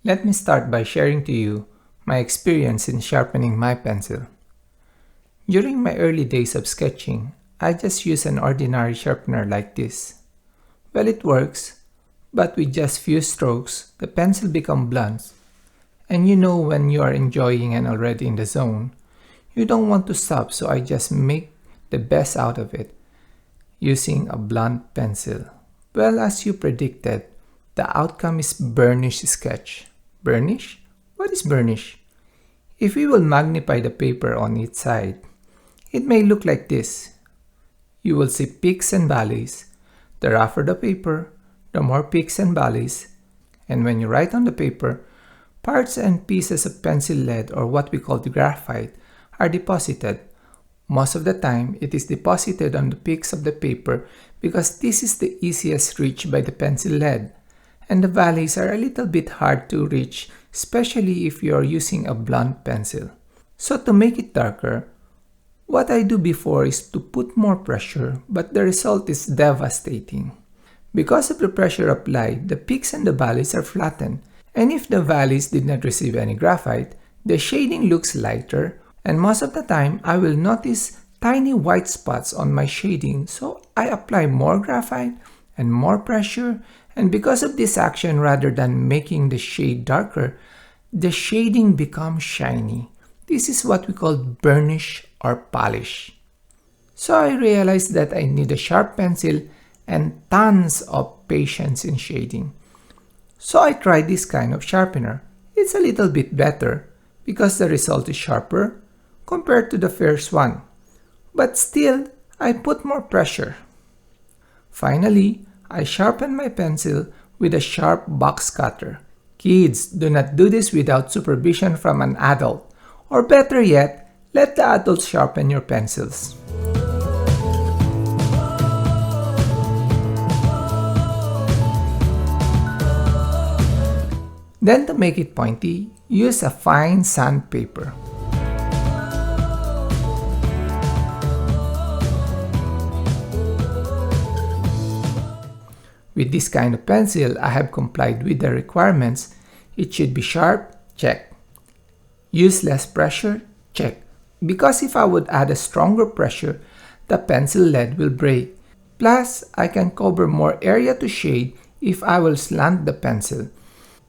Let me start by sharing to you my experience in sharpening my pencil. During my early days of sketching, I just use an ordinary sharpener like this. Well, it works, but with just few strokes, the pencil becomes blunt. And you know when you are enjoying and already in the zone, you don't want to stop, so I just make the best out of it using a blunt pencil. Well, as you predicted, the outcome is burnished sketch. Burnish? What is burnish? If we will magnify the paper on its side, it may look like this. You will see peaks and valleys. The rougher the paper, the more peaks and valleys. And when you write on the paper, parts and pieces of pencil lead, or what we call the graphite, are deposited. Most of the time, it is deposited on the peaks of the paper because this is the easiest reach by the pencil lead. And the valleys are a little bit hard to reach, especially if you are using a blunt pencil. So to make it darker, what I do before is to put more pressure, but the result is devastating. Because of the pressure applied, the peaks and the valleys are flattened, and if the valleys did not receive any graphite, the shading looks lighter, and most of the time I will notice tiny white spots on my shading, so I apply more graphite and more pressure, and because of this action, rather than making the shade darker, the shading becomes shiny. This is what we call burnish or polish. So I realized that I need a sharp pencil and tons of patience in shading. So I tried this kind of sharpener. It's a little bit better because the result is sharper compared to the first one. But still, I put more pressure. Finally, I sharpen my pencil with a sharp box cutter. Kids, do not do this without supervision from an adult. Or better yet, let the adults sharpen your pencils. Then to make it pointy, use a fine sandpaper. With this kind of pencil, I have complied with the requirements. It should be sharp, check. Use less pressure, check. Because if I would add a stronger pressure, the pencil lead will break. Plus, I can cover more area to shade if I will slant the pencil.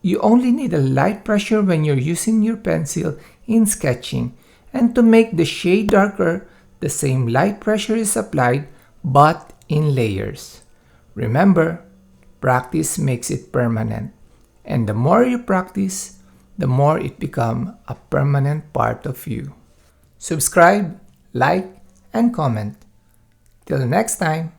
You only need a light pressure when you're using your pencil in sketching. And to make the shade darker, the same light pressure is applied, but in layers. Remember, practice makes it permanent. And the more you practice, the more it becomes a permanent part of you. Subscribe, like, and comment. Till next time.